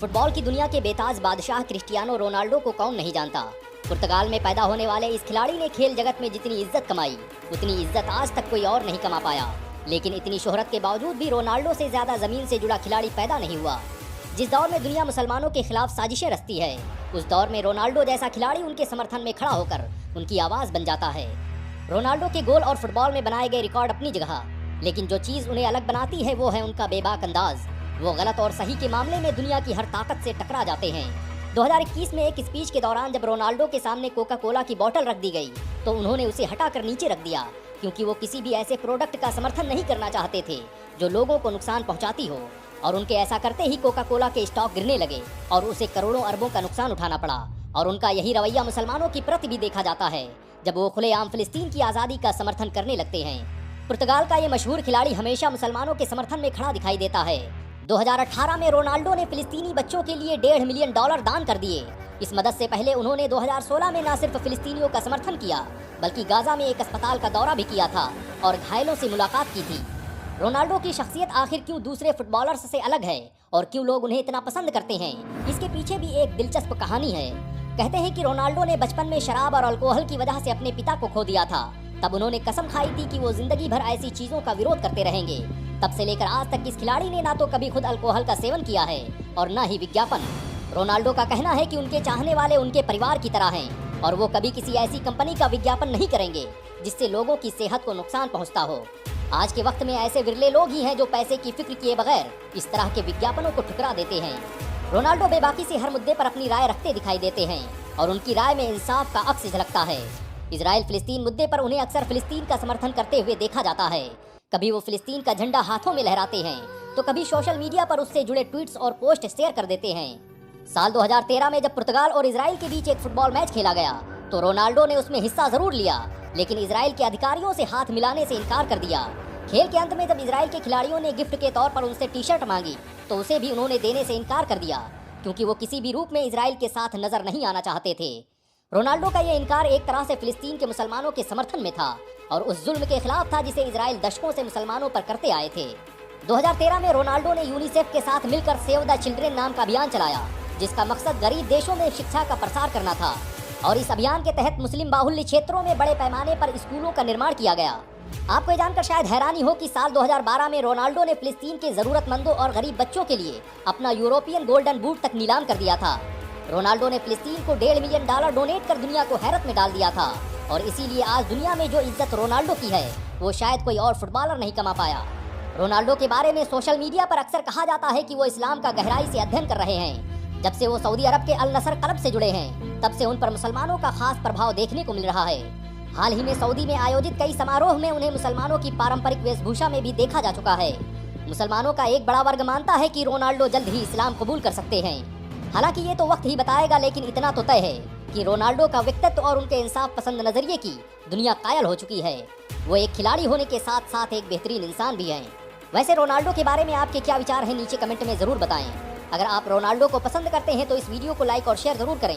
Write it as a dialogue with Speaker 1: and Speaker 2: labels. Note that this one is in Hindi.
Speaker 1: फुटबॉल की दुनिया के बेताज बादशाह क्रिस्टियानो रोनाल्डो को कौन नहीं जानता। पुर्तगाल में पैदा होने वाले इस खिलाड़ी ने खेल जगत में जितनी इज्जत कमाई उतनी इज्जत आज तक कोई और नहीं कमा पाया। लेकिन इतनी शोहरत के बावजूद भी रोनाल्डो से ज्यादा जमीन से जुड़ा खिलाड़ी पैदा नहीं हुआ। जिस दौर में दुनिया मुसलमानों के खिलाफ साजिशें रचती है, उस दौर में रोनाल्डो जैसा खिलाड़ी उनके समर्थन में खड़ा होकर उनकी आवाज बन जाता है। रोनाल्डो के गोल और फुटबॉल में बनाए गए रिकॉर्ड अपनी जगह, लेकिन जो चीज उन्हें अलग बनाती है वो है उनका बेबाक अंदाज। वो गलत और सही के मामले में दुनिया की हर ताकत से टकरा जाते हैं। 2021 में एक स्पीच के दौरान जब रोनाल्डो के सामने कोका कोला की बोतल रख दी गई तो उन्होंने उसे हटाकर नीचे रख दिया, क्योंकि वो किसी भी ऐसे प्रोडक्ट का समर्थन नहीं करना चाहते थे जो लोगों को नुकसान पहुंचाती हो। और उनके ऐसा करते ही कोका कोला के स्टॉक गिरने लगे और उसे करोड़ों अरबों का नुकसान उठाना पड़ा। और उनका यही रवैया मुसलमानों की प्रति भी देखा जाता है जब वो खुलेआम फिलिस्तीन की आज़ादी का समर्थन करने लगते हैं। पुर्तगाल का ये मशहूर खिलाड़ी हमेशा मुसलमानों के समर्थन में खड़ा दिखाई देता है। 2018 में रोनाल्डो ने फिलिस्तीनी बच्चों के लिए $1.5 मिलियन दान कर दिए। इस मदद से पहले उन्होंने 2016 में न सिर्फ फिलिस्तीनियों का समर्थन किया बल्कि गाजा में एक अस्पताल का दौरा भी किया था और घायलों से मुलाकात की थी। रोनाल्डो की शख्सियत आखिर क्यों दूसरे फुटबॉलर्स से अलग है और क्यों लोग उन्हें इतना पसंद करते हैं, इसके पीछे भी एक दिलचस्प कहानी है। कहते हैं कि रोनाल्डो ने बचपन में शराब और अल्कोहल की वजह से अपने पिता को खो दिया था। तब उन्होंने कसम खाई थी कि वो जिंदगी भर ऐसी चीजों का विरोध करते रहेंगे। तब से लेकर आज तक इस खिलाड़ी ने ना तो कभी खुद अल्कोहल का सेवन किया है और न ही विज्ञापन। रोनाल्डो का कहना है कि उनके चाहने वाले उनके परिवार की तरह हैं और वो कभी किसी ऐसी कंपनी का विज्ञापन नहीं करेंगे जिससे लोगों की सेहत को नुकसान पहुंचता हो। आज के वक्त में ऐसे विरले लोग ही हैं जो पैसे की फिक्र किए बगैर इस तरह के विज्ञापनों को ठुकरा देते हैं। रोनाल्डो बेबाकी से हर मुद्दे पर अपनी राय रखते दिखाई देते हैं और उनकी राय में इंसाफ का अक्स झलकता है। इजराइल फिलिस्तीन मुद्दे पर उन्हें अक्सर फिलिस्तीन का समर्थन करते हुए देखा जाता है। कभी वो फिलिस्तीन का झंडा हाथों में लहराते हैं तो कभी सोशल मीडिया पर उससे जुड़े ट्वीट्स और पोस्ट शेयर कर देते हैं। साल 2013 में जब पुर्तगाल और इजराइल के बीच एक फुटबॉल मैच खेला गया तो रोनाल्डो ने उसमें हिस्सा जरूर लिया, लेकिन इजराइल के अधिकारियों से हाथ मिलाने से इनकार कर दिया। खेल के अंत में जब इजराइल के खिलाड़ियों ने गिफ्ट के तौर पर उनसे टी शर्ट मांगी तो उसे भी उन्होंने देने से इनकार कर दिया, क्योंकि वो किसी भी रूप में इजराइल के साथ नजर नहीं आना चाहते थे। रोनाल्डो का यह इनकार एक तरह से फिलिस्तीन के मुसलमानों के समर्थन में था और उस जुल्म के खिलाफ था जिसे इजराइल दशकों से मुसलमानों पर करते आए थे। 2013 में रोनाल्डो ने यूनिसेफ के साथ मिलकर सेव द चिल्ड्रेन नाम का अभियान चलाया, जिसका मकसद गरीब देशों में शिक्षा का प्रसार करना था। और इस अभियान के तहत मुस्लिम बाहुल्य क्षेत्रों में बड़े पैमाने पर स्कूलों का निर्माण किया गया। आपको जानकर शायद हैरानी हो कि साल 2012 में रोनाल्डो ने फिलिस्तीन के जरूरतमंदों और गरीब बच्चों के लिए अपना यूरोपियन गोल्डन बूट तक नीलाम कर दिया था। रोनाल्डो ने फिलिस्तीन को $1.5 मिलियन डोनेट कर दुनिया को हैरत में डाल दिया था और इसीलिए आज दुनिया में जो इज्जत रोनाल्डो की है वो शायद कोई और फुटबॉलर नहीं कमा पाया। रोनाल्डो के बारे में सोशल मीडिया पर अक्सर कहा जाता है कि वो इस्लाम का गहराई से अध्ययन कर रहे हैं। जब से वो सऊदी अरब के अल नसर क्लब से जुड़े हैं तब से उन पर मुसलमानों का खास प्रभाव देखने को मिल रहा है। हाल ही में सऊदी में आयोजित कई समारोह में उन्हें मुसलमानों की पारंपरिक वेशभूषा में भी देखा जा चुका है। मुसलमानों का एक बड़ा वर्ग मानता है कि रोनाल्डो जल्द ही इस्लाम कबूल कर सकते हैं। हालांकि ये तो वक्त ही बताएगा, लेकिन इतना तो तय है कि रोनाल्डो का व्यक्तित्व और उनके इंसाफ पसंद नजरिए की दुनिया कायल हो चुकी है। वो एक खिलाड़ी होने के साथ साथ एक बेहतरीन इंसान भी हैं। वैसे रोनाल्डो के बारे में आपके क्या विचार हैं, नीचे कमेंट में जरूर बताएं। अगर आप रोनाल्डो को पसंद करते हैं तो इस वीडियो को लाइक और शेयर जरूर करें।